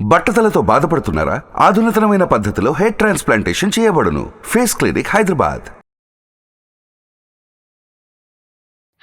బట్టతలతో బాధపడుతున్నారా? ఆధునితనమైన పద్ధతిలో hair transplantation చేయబడును. Face clinic Hyderabad.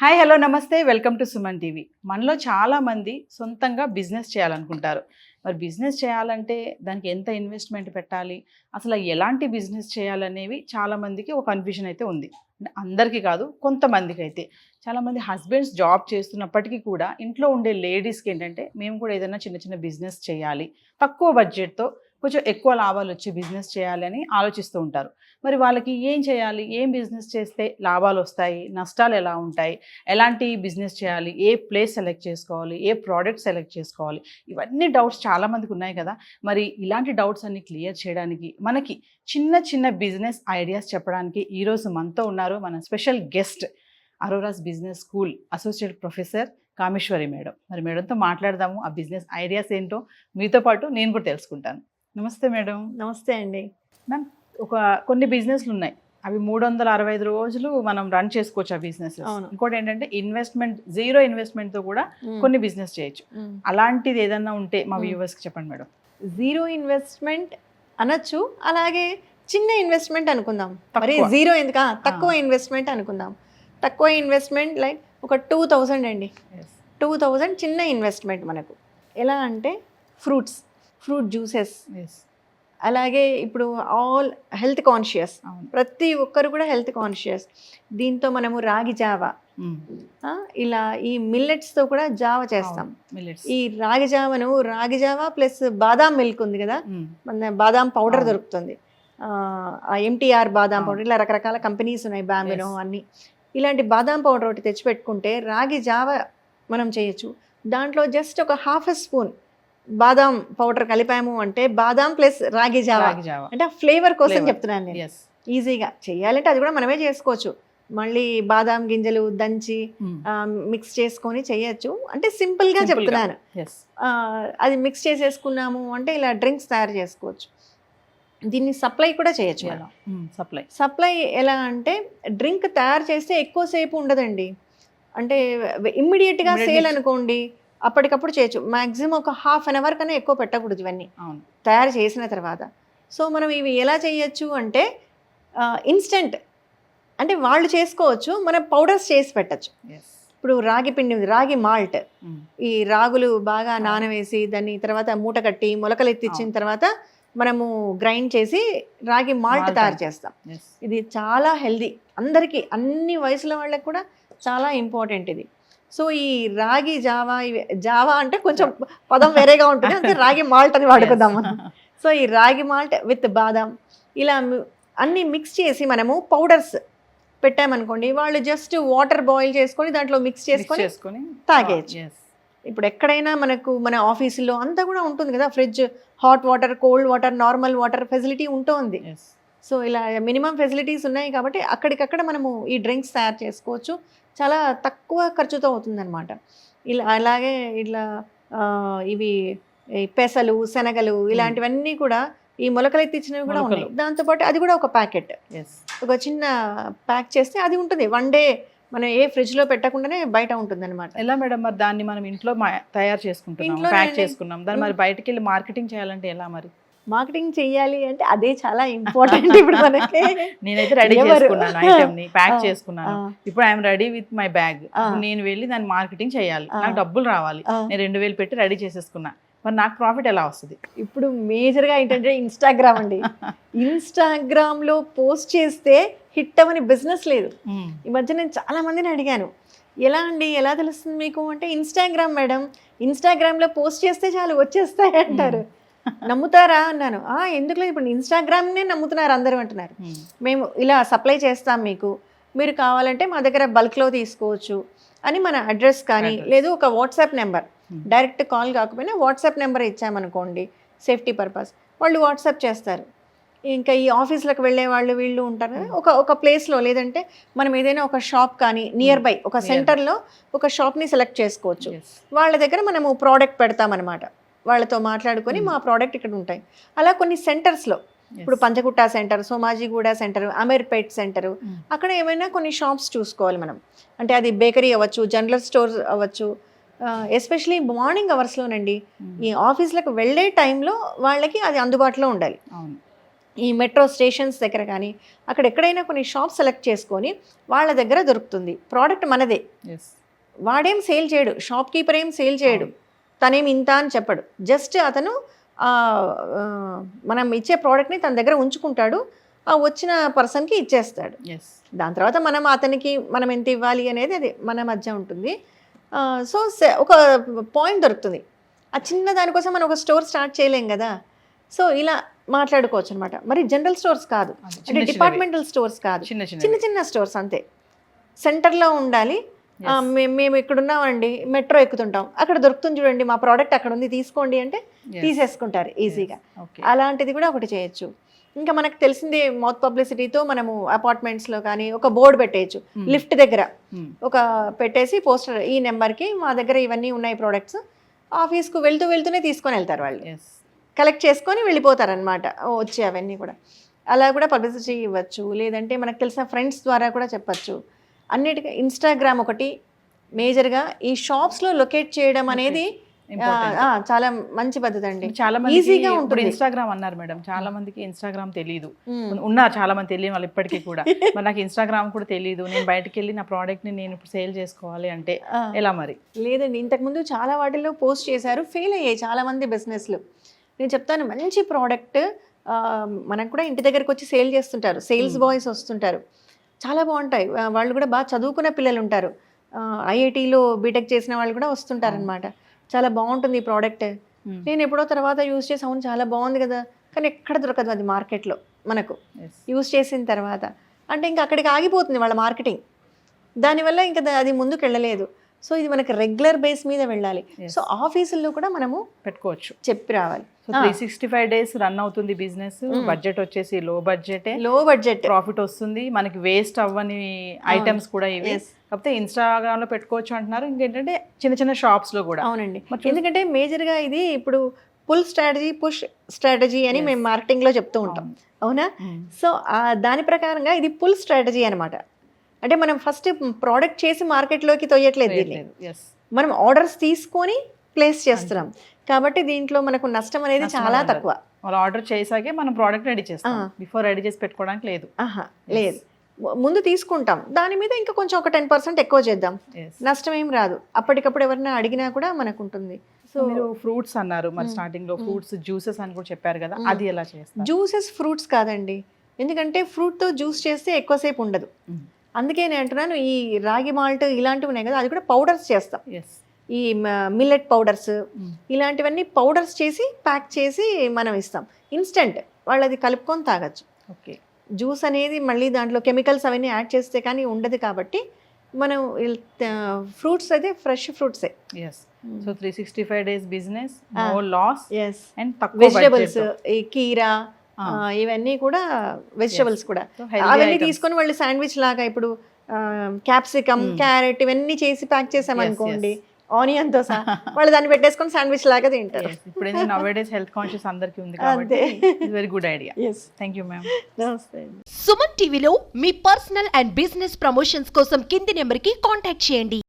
Hi hello నమస్తే, వెల్కమ్ టు సుమన్ టీవీ. మనలో చాలామంది సొంతంగా బిజినెస్ చేయాలనుకుంటారు. మరి బిజినెస్ చేయాలంటే దానికి ఎంత ఇన్వెస్ట్మెంట్ పెట్టాలి, అసలు ఎలాంటి బిజినెస్ చేయాలనేవి చాలామందికి ఒక కన్ఫ్యూజన్ అయితే ఉంది. అంటే అందరికీ కాదు, కొంతమందికి అయితే. చాలామంది హస్బెండ్స్ జాబ్ చేస్తున్నప్పటికీ కూడా ఇంట్లో ఉండే లేడీస్కి ఏంటంటే మేము కూడా ఏదైనా చిన్న చిన్న బిజినెస్ చేయాలి, తక్కువ బడ్జెట్తో కొంచెం ఎక్కువ లాభాలు వచ్చి బిజినెస్ చేయాలి అని ఆలోచిస్తూ ఉంటారు. మరి వాళ్ళకి ఏం చేయాలి, ఏం బిజినెస్ చేస్తే లాభాలు వస్తాయి, నష్టాలు ఎలా ఉంటాయి, ఎలాంటి బిజినెస్ చేయాలి, ఏ ప్లేస్ సెలెక్ట్ చేసుకోవాలి, ఏ ప్రోడక్ట్ సెలెక్ట్ చేసుకోవాలి, ఇవన్నీ డౌట్స్ చాలామందికి ఉన్నాయి కదా. మరి ఇలాంటి డౌట్స్ అన్ని క్లియర్ చేయడానికి మనకి చిన్న చిన్న బిజినెస్ ఐడియాస్ చెప్పడానికి ఈరోజు మనతో ఉన్నారు మన special guest, Aurora's business school associate professor Kameshwari madam. మరి మేడంతో మాట్లాడదాము, ఆ బిజినెస్ ఐడియాస్ ఏంటో మీతో పాటు నేను కూడా తెలుసుకుంటాను. నమస్తే మేడం. నమస్తే అండి. మ్యామ్, కొన్ని బిజినెస్లు ఉన్నాయి, అవి 365 రోజులు మనం రన్ చేసుకోవచ్చు ఆ బిజినెస్. ఇంకోటి ఏంటంటే జీరో ఇన్వెస్ట్మెంట్తో కూడా కొన్ని బిజినెస్ చేయొచ్చు. అలాంటిది ఏదన్నా ఉంటే మా వ్యూవర్స్కి చెప్పండి మేడం. జీరో ఇన్వెస్ట్మెంట్ అనొచ్చు, అలాగే చిన్న ఇన్వెస్ట్మెంట్ అనుకుందాం. మరి జీరో ఎందుకు, తక్కువ ఇన్వెస్ట్మెంట్ అనుకుందాం. తక్కువ ఇన్వెస్ట్మెంట్ లైక్ ఒక 2000 అండి. 2000 చిన్న ఇన్వెస్ట్మెంట్ మనకు. ఎలా అంటే ఫ్రూట్ జ్యూసెస్, అలాగే ఇప్పుడు ఆల్ హెల్త్ కాన్షియస్, ప్రతి ఒక్కరు కూడా హెల్త్ కాన్షియస్. దీంతో మనము రాగి జావా, ఇలా ఈ మిల్లెట్స్తో కూడా జావా చేస్తాం. ఈ రాగి జావా ప్లస్ బాదాం మిల్క్ ఉంది కదా, మన బాదాం పౌడర్ దొరుకుతుంది, MTR బాదాం పౌడర్, ఇలా రకరకాల కంపెనీస్ ఉన్నాయి, బాంబినో అన్నీ. ఇలాంటి బాదాం పౌడర్ ఒకటి తెచ్చిపెట్టుకుంటే రాగి జావా మనం చేయొచ్చు. దాంట్లో జస్ట్ ఒక ½ స్పూన్ బాదాం పౌడర్ కలిపాము అంటే బాదాం ప్లస్ రాగి జావా అంటే ఫ్లేవర్ కోసం చెప్తున్నాను నేను. ఈజీగా చేయాలంటే అది కూడా మనమే చేసుకోవచ్చు. మళ్ళీ బాదాం గింజలు దంచి మిక్స్ చేసుకొని చేయొచ్చు. అంటే సింపుల్గా చెప్తున్నాను. అది మిక్స్ చేసేసుకున్నాము అంటే ఇలా డ్రింక్స్ తయారు చేసుకోవచ్చు. దీన్ని సప్లై కూడా చేయొచ్చు. సప్లై ఎలా అంటే డ్రింక్ తయారు చేస్తే ఎక్కువసేపు ఉండదండి. అంటే ఇమ్మీడియట్గా సేల్ అనుకోండి, అప్పటికప్పుడు చేయొచ్చు. మ్యాక్సిమం ఒక ½ అన్ అవర్ కన్నా ఎక్కువ పెట్టకూడదు ఇవన్నీ తయారు చేసిన తర్వాత. సో మనం ఇవి ఎలా చేయొచ్చు అంటే ఇన్స్టెంట్ అంటే వాళ్ళు చేసుకోవచ్చు, మనం పౌడర్స్ చేసి పెట్టచ్చు. ఇప్పుడు రాగి పిండి ఉంది, రాగి మాల్ట్, ఈ రాగులు బాగా నానవేసి దాన్ని తర్వాత మూట కట్టి మొలకలు ఎత్తిచ్చిన తర్వాత మనము గ్రైండ్ చేసి రాగి మాల్ట్ తయారు చేస్తాం. ఇది చాలా హెల్దీ, అందరికీ అన్ని వయసుల వాళ్ళకి కూడా చాలా ఇంపార్టెంట్ ఇది. సో ఈ రాగి జావా అంటే కొంచెం పదం వేరేగా ఉంటుంది, అంటే రాగి మాల్ట్ అని వాడుకుందాం మనం. సో ఈ రాగి మాల్ట్ విత్ బాదాం ఇలా అన్నీ మిక్స్ చేసి మనము పౌడర్స్ పెట్టామనుకోండి, వాళ్ళు జస్ట్ వాటర్ బాయిల్ చేసుకొని దాంట్లో మిక్స్ చేసుకొని తాగేయచ్చు. ఇప్పుడు ఎక్కడైనా మన ఆఫీసులో అంతా కూడా ఉంటుంది కదా, fridge, hot water, cold water, normal water facility ఉంటుంది. సో ఇలా మినిమం ఫెసిలిటీస్ ఉన్నాయి కాబట్టి అక్కడికక్కడ మనము ఈ డ్రింక్స్ తయారు చేసుకోవచ్చు. చాలా తక్కువ ఖర్చుతో అవుతుందన్నమాట. అలాగే ఇట్లా ఇవి పెసలు, శనగలు ఇలాంటివన్నీ కూడా ఈ మొలకలు ఎత్తిచ్చినవి కూడా ఉన్నాయి. దాంతోపాటు అది కూడా ఒక ప్యాకెట్, ఒక చిన్న ప్యాక్ చేస్తే అది ఉంటుంది 1 డే. మనం ఏ ఫ్రిడ్జ్లో పెట్టకుండానే బయట ఉంటుంది అనమాట. ఎలా మేడం, మరి దాన్ని మనం ఇంట్లో తయారు చేసుకుంటున్నాం, ప్యాక్ చేసుకున్నాం, దాన్ని మరి బయటకు వెళ్ళి మార్కెటింగ్ చేయాలంటే ఎలా? మరి మార్కెటింగ్ చేయాలి అంటే అదే చాలా ఇంపార్టెంట్. ఇప్పుడు మనకి నేనైతే రెడీ చేసుకున్నాను, ఐటమ్ ని ప్యాక్ చేసుకున్నాను. ఇప్పుడు I'm ready with my bag. నేను వెళ్ళి దాన్ని మార్కెటింగ్ చేయాలి, నాకు డబ్బులు రావాలి. నేను 2000 పెట్టి రెడీ చేసేసుకున్నా, మరి నాకు ప్రాఫిట్ ఎలా వస్తుంది? ఇప్పుడు మేజర్గా ఏంటంటే ఇన్స్టాగ్రామ్ అండి. ఇన్స్టాగ్రామ్లో పోస్ట్ చేస్తే హిట్ అవని బిజినెస్ లేదు. ఈ మధ్య నేను చాలా మందిని అడిగాను, ఎలా అండి, ఎలా తెలుస్తుంది మీకు అంటే, ఇన్స్టాగ్రామ్ మేడం, ఇన్స్టాగ్రామ్లో పోస్ట్ చేస్తే చాలు వచ్చేస్తాయి అంటారు. నమ్ముతారా అన్నాను. ఎందుకు లేదు, ఇప్పుడు ఇన్స్టాగ్రామ్నే నమ్ముతున్నారు అందరూ అంటున్నారు. మేము ఇలా సప్లై చేస్తాం మీకు, మీరు కావాలంటే మా దగ్గర బల్క్లో తీసుకోవచ్చు అని మన అడ్రస్ కానీ లేదు ఒక వాట్సాప్ నెంబర్, డైరెక్ట్ కాల్ కాకపోయినా వాట్సాప్ నెంబర్ ఇచ్చామనుకోండి సేఫ్టీ పర్పస్, వాళ్ళు వాట్సాప్ చేస్తారు. ఇంకా ఈ ఆఫీసులకు వెళ్ళే వాళ్ళు వీళ్ళు ఉంటారు కదా, ఒక ప్లేస్లో లేదంటే మనం ఏదైనా ఒక షాప్ కానీ నియర్ బై ఒక సెంటర్లో ఒక షాప్ని సెలెక్ట్ చేసుకోవచ్చు. వాళ్ళ దగ్గర మనము ప్రోడక్ట్ పెడతామన్నమాట, వాళ్ళతో మాట్లాడుకొని మా ప్రోడక్ట్ ఇక్కడ ఉంటాయి. అలా కొన్ని సెంటర్స్లో, ఇప్పుడు Panjagutta centre, Somajiguda centre, Ameerpet centre, అక్కడ ఏమైనా కొన్ని షాప్స్ చూసుకోవాలి మనం. అంటే అది బేకరీ అవ్వచ్చు, జనరల్ స్టోర్స్ అవ్వచ్చు, ఎస్పెషలీ మార్నింగ్ అవర్స్లోనండి, ఈ ఆఫీస్లకు వెళ్ళే టైంలో వాళ్ళకి అది అందుబాటులో ఉండాలి. అవును. ఈ మెట్రో స్టేషన్స్ దగ్గర కానీ అక్కడ ఎక్కడైనా కొన్ని షాప్ సెలెక్ట్ చేసుకొని వాళ్ళ దగ్గర దొరుకుతుంది. ప్రోడక్ట్ మనదే, ఎస్. వాడేం సేల్ చేయడు, షాప్ కీపర్ ఏం సేల్ చేయడు, తనేం ఇంత అని చెప్పడు. జస్ట్ అతను మనం ఇచ్చే ప్రోడక్ట్ని తన దగ్గర ఉంచుకుంటాడు, ఆ వచ్చిన పర్సన్కి ఇచ్చేస్తాడు. ఎస్. దాని తర్వాత మనం అతనికి మనం ఎంత ఇవ్వాలి అనేది అది మన మధ్య ఉంటుంది. సో ఒక పాయింట్ దొరుకుతుంది. ఆ చిన్న దానికోసం మనం ఒక స్టోర్ స్టార్ట్ చేయలేం కదా. సో ఇలా మాట్లాడుకోవచ్చు అనమాట. మరి జనరల్ స్టోర్స్ కాదు, అంటే డిపార్ట్మెంటల్ స్టోర్స్ కాదు, చిన్న చిన్న స్టోర్స్ అంతే. సెంటర్లో ఉండాలి. మేము ఇక్కడున్నామండి, మెట్రో ఎక్కుతుంటాం, అక్కడ దొరుకుతుంది చూడండి, మా ప్రోడక్ట్ అక్కడ ఉంది తీసుకోండి అంటే తీసేసుకుంటారు ఈజీగా. అలాంటిది కూడా ఒకటి చేయొచ్చు. ఇంకా మనకు తెలిసిందే, మౌత్ పబ్లిసిటీతో మనము అపార్ట్మెంట్స్లో కానీ ఒక బోర్డు పెట్టేయచ్చు. లిఫ్ట్ దగ్గర ఒక పెట్టేసి పోస్టర్, ఈ నెంబర్కి మా దగ్గర ఇవన్నీ ఉన్నాయి ప్రోడక్ట్స్, ఆఫీస్కు వెళ్తూనే తీసుకొని వెళ్తారు వాళ్ళు, కలెక్ట్ చేసుకొని వెళ్ళిపోతారనమాట వచ్చి అవన్నీ కూడా. అలా కూడా పబ్లిసిటీ ఇవ్వచ్చు. లేదంటే మనకు తెలిసిన ఫ్రెండ్స్ ద్వారా కూడా చెప్పచ్చు. అన్నిటికీ ఇన్స్టాగ్రామ్ ఒకటి మేజర్గా ఈ షాప్స్లో లొకేట్ చేయడం అనేది చాలా మంచి పద్ధతి అండి. చాలా మంది ఈజీగా ఉంటుంది. ఇన్స్టాగ్రామ్ అన్నారు మేడం, చాలా మందికి ఇన్స్టాగ్రామ్ తెలియదు, ఉన్నారు చాలా మంది తెలియని వాళ్ళు ఇప్పటికీ కూడా. మరి నాకు ఇన్స్టాగ్రామ్ కూడా తెలియదు, నేను బయటకు వెళ్ళి నా ప్రోడక్ట్ ని నేను ఇప్పుడు సేల్ చేసుకోవాలి అంటే ఎలా? మరి లేదండి, ఇంతకుముందు చాలా వాటిల్లో పోస్ట్ చేశారు, ఫెయిల్ అయ్యాయి చాలా మంది బిజినెస్లు. నేను చెప్తాను, మంచి ప్రోడక్ట్ మనకు కూడా ఇంటి దగ్గరకు వచ్చి సేల్ చేస్తుంటారు, సేల్స్ బాయ్స్ వస్తుంటారు, చాలా బాగుంటాయి. వాళ్ళు కూడా బాగా చదువుకున్న పిల్లలు ఉంటారు, ఐఐటీలో బీటెక్ చేసిన వాళ్ళు కూడా వస్తుంటారు అనమాట. చాలా బాగుంటుంది ఈ ప్రోడక్ట్. నేను ఎప్పుడో తర్వాత యూజ్ చేసి, అవును చాలా బాగుంది కదా, కానీ ఎక్కడ దొరకదు అది మార్కెట్లో మనకు యూజ్ చేసిన తర్వాత. అంటే ఇంకా అక్కడికి ఆగిపోతుంది వాళ్ళ మార్కెటింగ్, దానివల్ల ఇంకా అది ముందుకు వెళ్ళలేదు. సో ఇది మనకి రెగ్యులర్ బేస్ మీద వెళ్ళాలి. సో ఆఫీసుల్లో కూడా మనము పెట్టుకోవచ్చు, చెప్పి రావాలి. 365 days రన్ అవుతుంది బిజినెస్. బడ్జెట్ వచ్చేసి లో బడ్జెట్, ప్రాఫిట్ వస్తుంది, మనకి వేస్ట్ అవ్వని ఐటమ్స్ కూడా ఇవి. కాకపోతే ఇన్స్టాగ్రామ్ లో పెట్టుకోవచ్చు అంటున్నారు. ఇంకేంటంటే చిన్న చిన్న షాప్స్ లో కూడా. అవునండి, ఎందుకంటే మేజర్గా ఇది ఇప్పుడు పుల్ స్ట్రాటజీ, పుష్ స్ట్రాటజీ అని మేము మార్కెటింగ్ లో చెప్తూ ఉంటాం, అవునా? సో దాని ప్రకారంగా ఇది పుల్ స్ట్రాటజీ అనమాట. అంటే మనం ఫస్ట్ ప్రోడక్ట్ చేసి మార్కెట్లోకి తొయ్యట్లేదు దీన్ని, మనం ఆర్డర్స్ తీసుకొని ప్లేస్ చేస్తున్నాం. కాబట్టి దీంట్లో మనకు నష్టం అనేది చాలా తక్కువ. వాళ్ళు ఆర్డర్ చేసాకే మనం ప్రోడక్ట్ రెడీ చేస్తాం, బిఫోర్ రెడీ చేసి పెట్టుకోవడానికి లేదు. లేదు, ముందు తీసుకుంటాం, దాని మీద ఇంకా కొంచెం ఒక 10% ఎక్కువ చేద్దాం, నష్టం ఏం రాదు. అప్పటికప్పుడు ఎవరైనా అడిగినా కూడా మనకు ఉంటుంది. సో మీరు ఫ్రూట్స్ అన్నారు, మరి స్టార్టింగ్ లో ఫ్రూట్స్ జ్యూసెస్ అని కూడా చెప్పారు కదా, అది ఎలా చేస్తారు? జ్యూసెస్ ఫ్రూట్స్ కాదండి, ఎందుకంటే ఫ్రూట్తో జ్యూస్ చేస్తే ఎక్కువసేపు ఉండదు. అందుకే నేను అంటున్నాను, ఈ రాగి మాల్ట్ ఇలాంటివి ఉన్నాయి కదా, అది కూడా పౌడర్స్ చేస్తాం. ఈ మిల్లెట్ పౌడర్స్ ఇలాంటివన్నీ పౌడర్స్ చేసి ప్యాక్ చేసి మనం ఇస్తాం. ఇన్స్టెంట్ వాళ్ళు అది కలుపుకొని తాగొచ్చు. ఓకే, జ్యూస్ అనేది మళ్ళీ దాంట్లో కెమికల్స్ అవన్నీ యాడ్ చేస్తే కానీ ఉండదు. కాబట్టి మనం ఫ్రూట్స్ అయితే ఫ్రెష్ ఫ్రూట్సే. So 365 days business, no loss, and తక్కువ వెజిటబుల్స్, ఈ కీరా ఇవన్నీ కూడా వెజిటబుల్స్ కూడా అవన్నీ తీసుకొని వాళ్ళు శాండ్విచ్ లాగా, ఇప్పుడు క్యాప్సికమ్, క్యారెట్ ఇవన్నీ చేసి ప్యాక్ చేసామనుకోండి, ఆనియన్ తో సహా, వాళ్ళు దాన్ని పెట్టేసుకొని శాండ్విచ్ లాగా తింటారు. ఇప్పుడు నౌడేస్ హెల్త్ కాన్షియస్ అందరికీ ఉంది కాబట్టి very good idea. Thank you ma'am. నమస్తే. సుమన్ టీవీలో మీ పర్సనల్ అండ్ బిజినెస్ ప్రమోషన్స్ కోసం కింది నెంబర్కి కాంటాక్ట్ చేయండి.